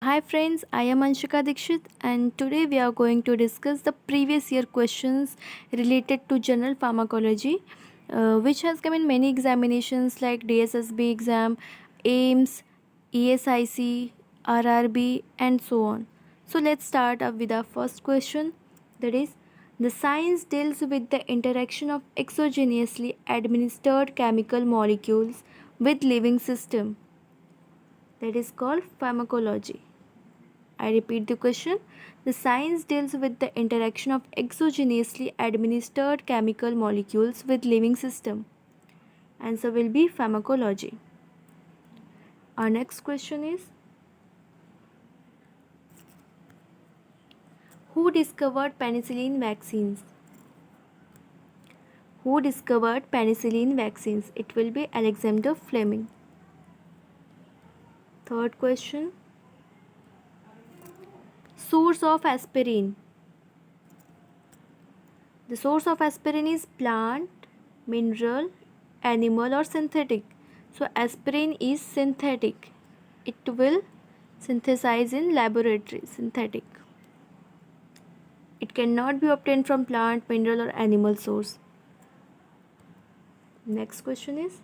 Hi friends, I am Anshika Dikshit and today we are going to discuss the previous year questions related to general pharmacology which has come in many examinations like DSSB exam, AIMS, ESIC, RRB and so on. So let's start up with our first question, that is, the science deals with the interaction of exogenously administered chemical molecules with living system, that is called pharmacology. I repeat the question. The science deals with the interaction of exogenously administered chemical molecules with living system. Answer will be pharmacology. Our next question is, who discovered penicillin vaccines? Who discovered penicillin vaccines? It will be Alexander Fleming. Third question, source of aspirin. The source of aspirin is plant, mineral, animal or synthetic. So aspirin is synthetic. It will synthesize in laboratory, synthetic. It cannot be obtained from plant, mineral or animal source. Next question is,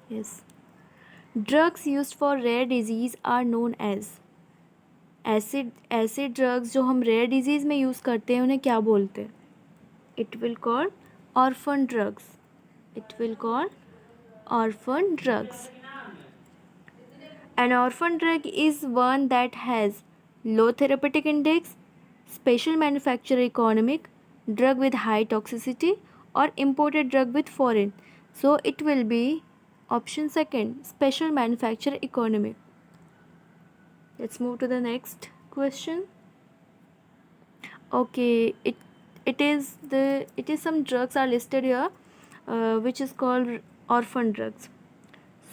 yes, drugs used for rare disease are known as. ऐसे drugs जो हम rare disease में use करते हैं उन्हें क्या बोलते हैं? It will call orphan drugs. It will call orphan drugs. An orphan drug is one that has low therapeutic index, special manufacturer economic, drug with high toxicity or imported drug with foreign. So it will be option second, special manufacturer economic. Let's move to the next question. Okay, it is some drugs are listed here which is called orphan drugs.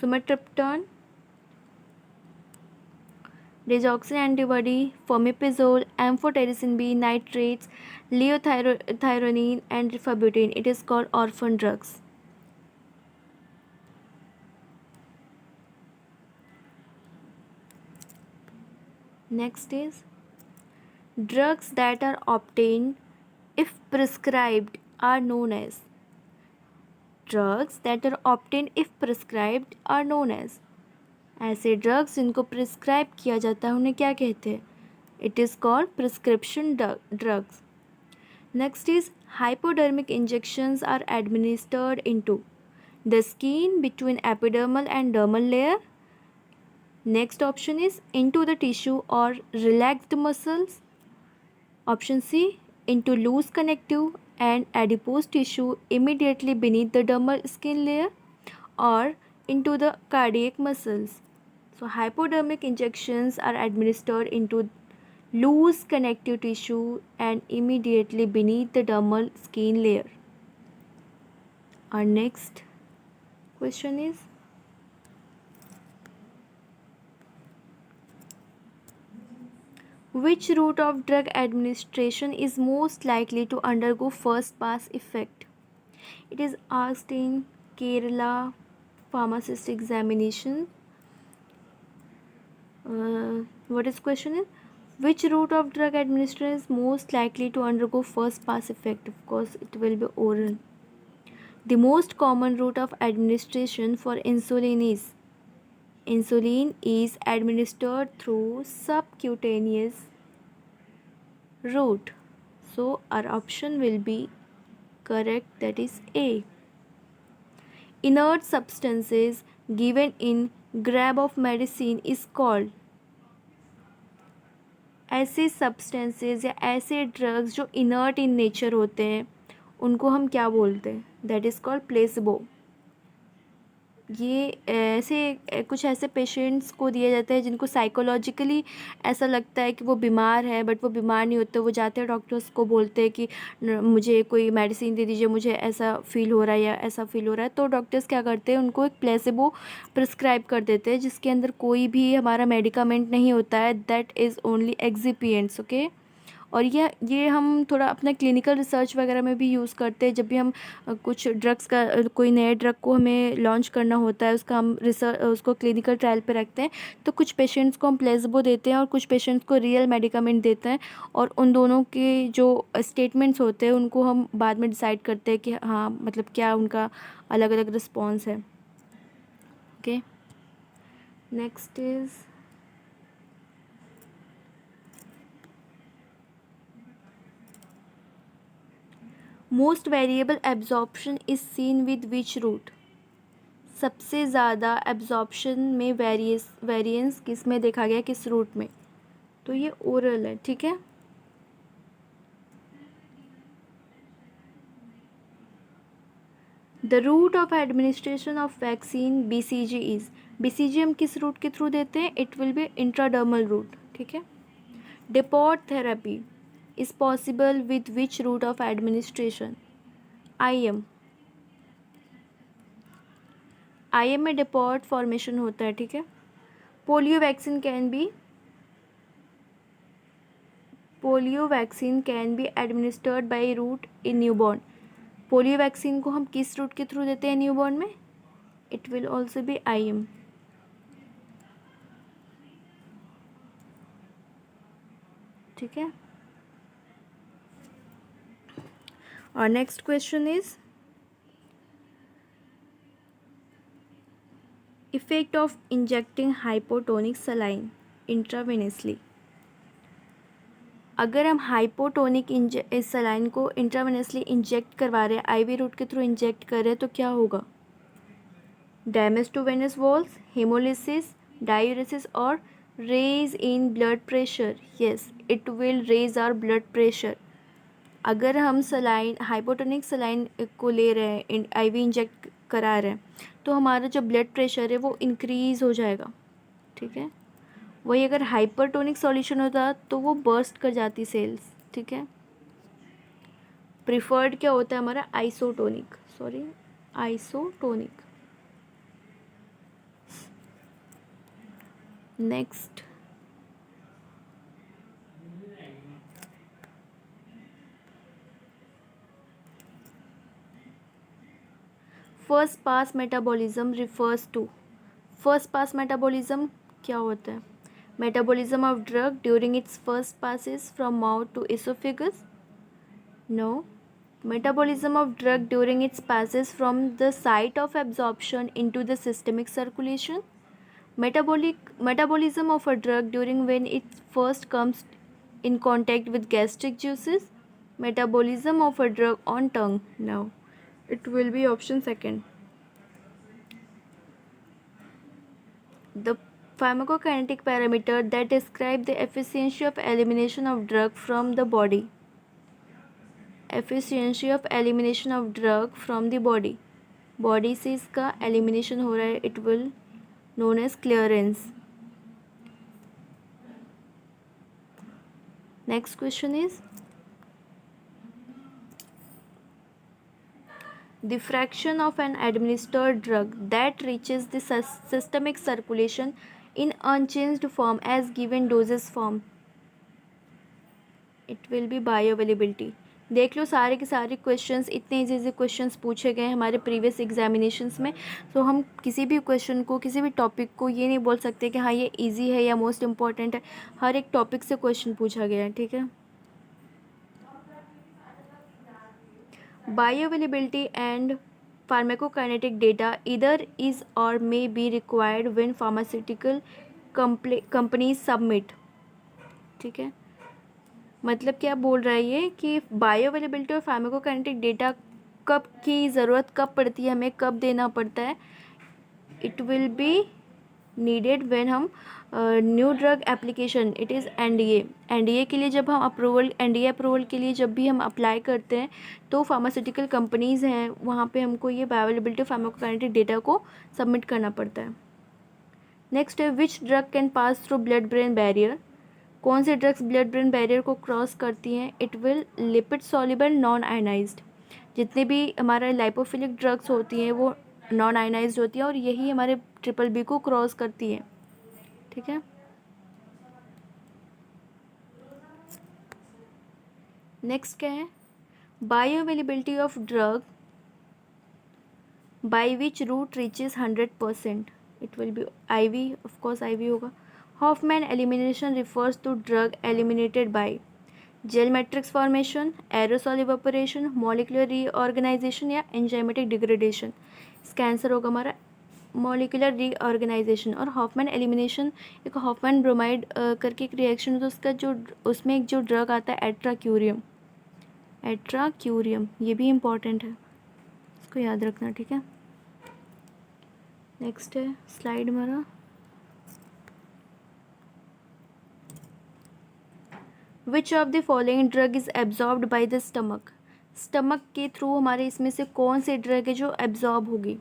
Sumatriptan, digoxin antibody, fomepizole, amphotericin B, nitrates, leothyronine and rifabutin. It is called orphan drugs. Next is, drugs that are obtained if prescribed are known as. Drugs that are obtained if prescribed are known as. ऐसे drugs जिनको prescribe किया जाता है उन्हें क्या कहते हैं? It is called prescription drugs. Next is, hypodermic injections are administered into the skin between epidermal and dermal layer. Next option is into the tissue or relaxed muscles. Option C, into loose connective and adipose tissue immediately beneath the dermal skin layer or into the cardiac muscles. So hypodermic injections are administered into loose connective tissue and immediately beneath the dermal skin layer. Our next question is, which route of drug administration is most likely to undergo first pass effect? It is asked in Kerala pharmacist examination. What is question is, which route of drug administration is most likely to undergo first pass effect? Of course, it will be oral. The most common route of administration for insulin is administered through subcutaneous route. So our option will be correct, that is A. Inert substances given in grab of medicine is called. ऐसे substances या ऐसे drugs जो inert in nature होते हैं उनको हम क्या बोलते हैं? That is called placebo. ये ऐसे कुछ ऐसे पेशेंट्स को दिया जाता है जिनको साइकोलॉजिकली ऐसा लगता है कि वो बीमार है बट वो बीमार नहीं होते. वो जाते हैं डॉक्टर्स को बोलते हैं कि मुझे कोई मेडिसिन दे दीजिए, मुझे ऐसा फील हो रहा है या ऐसा फील हो रहा है. तो डॉक्टर्स क्या करते हैं, उनको एक प्लेसिबो प्रिस्क्राइब कर देते हैं जिसके अंदर कोई भी हमारा मेडिकामेंट नहीं होता है. That is only excipients. Okay, और ये हम थोड़ा अपना क्लिनिकल रिसर्च वगैरह में भी यूज़ करते हैं। जब भी हम कुछ ड्रग्स का कोई नए ड्रग को हमें लॉन्च करना होता है, उसका हम उसको क्लिनिकल ट्रायल पे रखते हैं, तो कुछ पेशेंट्स को हम प्लेसिबो देते हैं और कुछ पेशेंट्स को रियल मेडिकामेंट देते हैं, और उन दोनों के जो स्टेटमेंट्स होते हैं उनको हम बाद में डिसाइड करते हैं कि हाँ मतलब क्या उनका अलग अलग रिस्पॉन्स है। Okay, next is most variable absorption is seen with which root. सबसे ज़्यादा एब्जॉर्प्शन में वेरिएंस किस में देखा गया, किस रूट में? तो ये ओरल है, ठीक है। The route of administration of vaccine BCG is, BCG हम किस रूट के थ्रू देते हैं? It will be intradermal route, ठीक है। Depot therapy is possible with which route of administration? IM में डिपॉट फॉर्मेशन होता है, ठीक है। Polio vaccine can be administered by route in newborn. Polio vaccine को हम किस रूट के थ्रू देते हैं न्यूबॉर्न में? It will also be IM, ठीक है। और next question is effect of injecting hypotonic saline intravenously. अगर हम हाइपोटोनिक इस सलाइन को इंट्रावेनसली इंजेक्ट करवा रहे हैं, IV रूट के थ्रू इंजेक्ट कर रहे हैं, तो क्या होगा? Damage to venous walls, hemolysis, diuresis और raise in blood pressure. Yes, it will raise our blood pressure. अगर हम सलाइन हाइपोटोनिक सलाइन को ले रहे हैं, IV इंजेक्ट करा रहे हैं, तो हमारा जो ब्लड प्रेशर है वो इंक्रीज़ हो जाएगा, ठीक है। वही अगर हाइपरटोनिक सॉल्यूशन होता तो वो बर्स्ट कर जाती सेल्स, ठीक है। प्रिफर्ड क्या होता है हमारा? Isotonic. Next, first pass metabolism refers to. First pass metabolism क्या होता है? Metabolism of drug during its first passes from mouth to oesophagus? No, metabolism of drug during its passes from the site of absorption into the systemic circulation. Metabolism of a drug during when it first comes in contact with gastric juices. Metabolism of a drug on tongue. No, it will be option second. The pharmacokinetic parameter that describe the efficiency of elimination of drug from the body. Efficiency of elimination of drug from the body से इसका elimination हो रहा है, it will known as clearance. Next question is the fraction of an administered drug that reaches the systemic circulation in unchanged form as given doses form. It will be bioavailability. देख लो सारे के सारे questions, इतने easy questions पूछे गए हमारे previous examinations में। तो हम किसी भी क्वेश्चन को, किसी भी टॉपिक को ये नहीं बोल सकते कि हाँ ये इजी है या मोस्ट इम्पॉर्टेंट है। हर एक टॉपिक से क्वेश्चन पूछा गया है, ठीक है। बायोअवेलेबिलिटी एंड फार्माकोकाइनेटिक डेटा इधर इज और may be required when pharmaceutical companies submit, ठीक है। मतलब क्या बोल रहा है ये कि बायोअवेलेबिलिटी और फार्माकोकाइनेटिक डेटा कब की ज़रूरत कब पड़ती है, हमें कब देना पड़ता है? It will be needed when हम new drug application, it is NDA के लिए जब हम NDA अप्रूवल के लिए जब भी हम अप्लाई करते हैं, तो फार्मास्यूटिकल कंपनीज़ हैं वहाँ पे हमको ये बायोअवेलेबिलिटी फार्माकोकाइनेटिक डेटा को सबमिट करना पड़ता है। नेक्स्ट है which drug can pass through blood brain barrier. कौन से ड्रग्स ब्लड ब्रेन बैरियर को क्रॉस करती हैं? It will lipid soluble non ionised. जितने भी हमारे लाइपोफिलिक ड्रग्स होती हैं वो नॉन आयनाइज्ड होती हैं और यही हमारे BBB को क्रॉस करती हैं, ठीक है। नेक्स्ट क्या है, bioavailability of drug by which route reaches 100%, it will be IV, of course IV होगा. Hofmann elimination refers to drug eliminated by gel matrix formation, aerosol evaporation, molecular reorganisation या enzymatic degradation. इसका answer होगा हमारा molecular reorganisation. और Hofmann elimination एक Hofmann bromide करके एक reaction होता है, उसका जो उसमें एक जो ड्रग आता है एट्राक्यूरियम, एट्राक्यूरियम, ये भी इम्पॉर्टेंट है, इसको याद रखना, ठीक है. नेक्स्ट है स्लाइड हमारा, which of the following drug is absorbed by the stomach. Stomach के थ्रू हमारे इसमें से कौन सी ड्रग है जो एब्जॉर्ब होगी,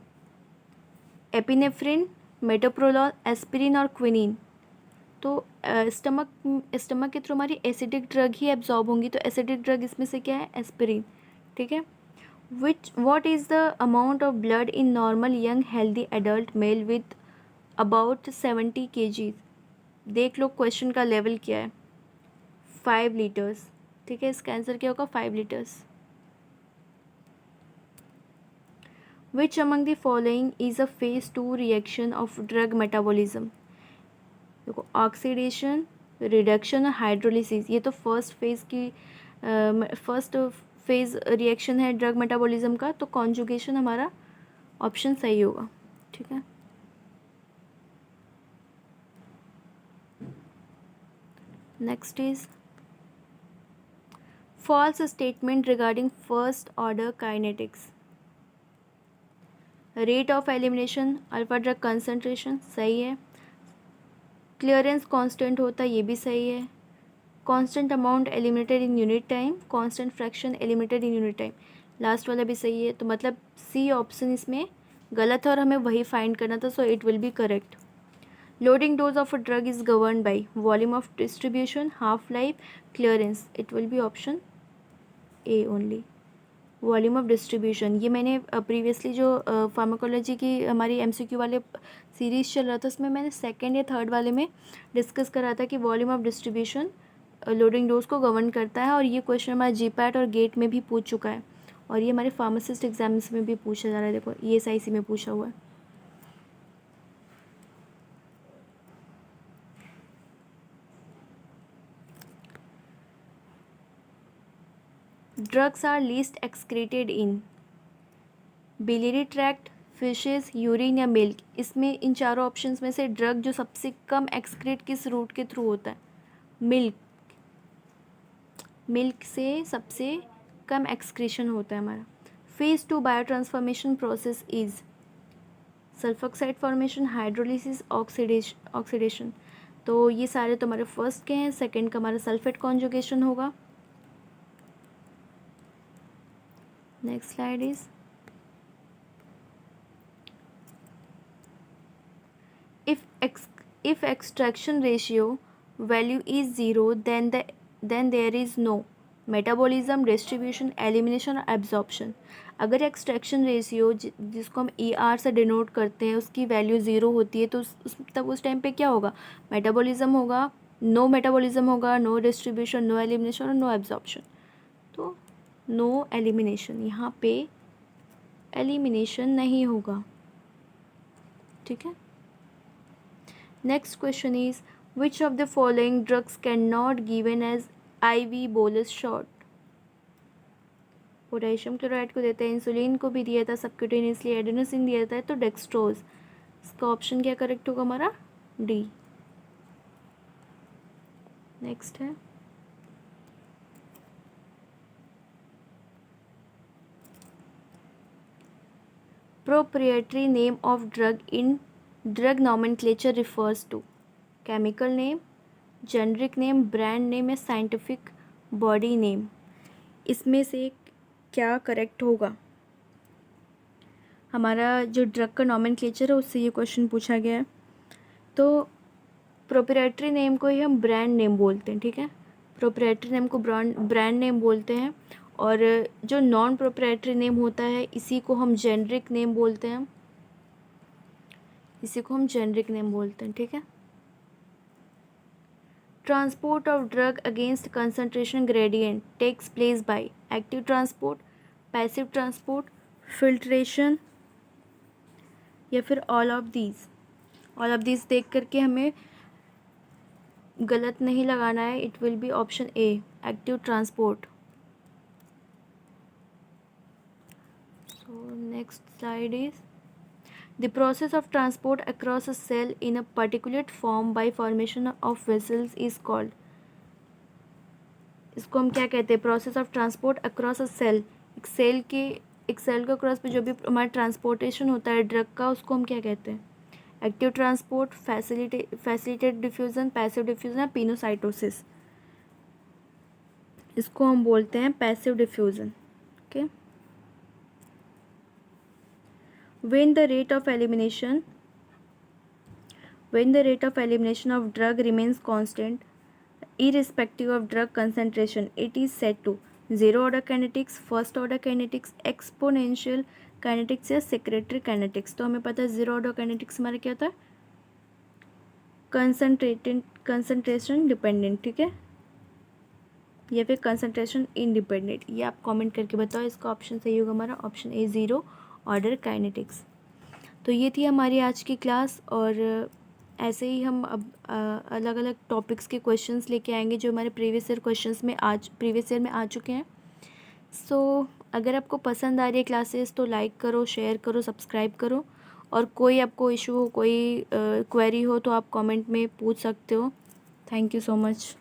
एपिनेफ्रिन, मेटोप्रोलॉल, एस्पिरिन और क्विनीन. तो स्टमक के थ्रू हमारी एसिडिक ड्रग ही एब्जॉर्ब होंगी, तो एसिडिक ड्रग इसमें से क्या है, एस्पिरिन, ठीक है. what is the amount of blood in normal young healthy adult male with about 70 kg. देख लो क्वेश्चन का लेवल क्या है, 5 लीटर्स, ठीक है. इसका आंसर क्या होगा, 5 litres. Which among the following is a phase 2 reaction of drug metabolism. देखो ऑक्सीडेशन, रिडक्शन और हाइड्रोलिसिस, ये तो फर्स्ट फेज रिएक्शन है ड्रग मेटाबॉलिज्म का, तो कॉन्जुगेशन हमारा ऑप्शन सही होगा, ठीक है. Next is false statement regarding first order kinetics. Rate of elimination, alpha drug concentration, सही है. क्लियरेंस कांस्टेंट होता है, ये भी सही है. Constant amount eliminated in unit time, constant fraction eliminated in unit time, last वाला भी सही है. तो मतलब सी ऑप्शन इसमें गलत है और हमें वही फाइंड करना था, so it will B correct. Loading dose of a drug is govern by volume of distribution, half life, clearance, it will be option A only, volume of distribution. ये मैंने प्रीवियसली जो फार्माकोलॉजी की हमारी MCQ वाले series चल रहा था, उसमें मैंने सेकेंड या थर्ड वाले में डिस्कस करा था कि volume of distribution loading dose को गवर्न करता है. और ये क्वेश्चन हमारा GPAT और गेट में भी पूछ चुका है, और ये हमारे फार्मासिस्ट एग्जाम्स में भी पूछा जा रहा है. देखो ESIC में पूछा हुआ है. Drugs are least excreted in biliary tract, faeces, urine या मिल्क. इसमें इन चारों ऑप्शंस में से ड्रग जो सबसे कम एक्सक्रीट किस रूट के थ्रू होता है, मिल्क. मिल्क से सबसे कम एक्सक्रीशन होता है हमारा. Phase 2 bio transformation process is sulphoxide formation, hydrolysis, oxidation. तो ये सारे तो हमारे फर्स्ट के हैं. सेकंड का हमारा सल्फेट कॉन्जुगेशन होगा. Next slide is if extraction ratio value is 0 then there is no metabolism, distribution, elimination और absorption. अगर एक्सट्रैक्शन रेशियो जिसको हम ER से डिनोट करते हैं उसकी वैल्यू 0 होती है, तो तब उस टाइम पे क्या होगा, मेटाबॉलिज्म होगा, नो मेटाबॉलिज्म होगा, नो डिस्ट्रीब्यूशन, नो एलिमिनेशन और नो एब्जॉर्प्शन. तो नो एलिमिनेशन, यहाँ पे एलिमिनेशन नहीं होगा, ठीक है. Next question is which of the following drugs cannot given as IV bolus shot. Potassium chloride को देते हैं, इंसुलिन को भी दिया था, सबक्यूटेनियसली एडेनोसिन दिया था, तो डेक्सट्रोज. इसका ऑप्शन क्या करेक्ट होगा हमारा, D. नेक्स्ट है proprietary name of drug in drug nomenclature refers to chemical name, generic name, brand name या scientific body name. इसमें से क्या करेक्ट होगा, हमारा जो ड्रग का नॉमेनक्लेचर है उससे ये क्वेश्चन पूछा गया है. तो प्रोप्राइटरी नेम को ही हम ब्रांड नेम बोलते हैं, ठीक है. प्रोप्राइटरी नेम को ब्रांड नेम बोलते हैं, और जो नॉन प्रोप्राइटरी नेम होता है इसी को हम जेनरिक नेम बोलते हैं, इसी को हम जेनरिक नेम बोलते हैं, ठीक है. Transport of drug against concentration gradient takes place by active transport, passive transport, filtration या फिर all of these. All of this देख करके हमें गलत नहीं लगाना है. It will be option A, active transport. So next slide is the process of transport across a cell in a particulate form by formation of vessels is called. इसको हम क्या कहते हैं? Process of transport across a cell. एक cell के cross पे जो भी हमारा ट्रांसपोर्टेशन होता है ड्रग का, उसको हम क्या कहते हैं? Active transport, facilitated diffusion, passive diffusion या पिनोसाइटोसिस. इसको हम बोलते हैं passive diffusion. Okay. when the rate of elimination of drug remains constant irrespective of drug concentration, it is said to zero order kinetics, first order kinetics, exponential kinetics या secretary kinetics. तो हमें पता है zero order kinetics हमारा क्या होता है? Concentration dependent. ठीक है, या फिर कंसंट्रेशन इंडिपेंडेंट. ये आप कमेंट करके बताओ. इसका ऑप्शन सही होगा हमारा option A, zero order kinetics. तो ये थी हमारी आज की क्लास, और ऐसे ही हम अब अलग अलग टॉपिक्स के क्वेश्चंस लेके आएंगे जो हमारे प्रीवियस ईयर में आ चुके हैं. सो अगर आपको पसंद आ रही है क्लासेस तो लाइक करो, शेयर करो, सब्सक्राइब करो. और कोई आपको इशू हो, कोई क्वेरी हो तो आप कमेंट में पूछ सकते हो. Thank you so much.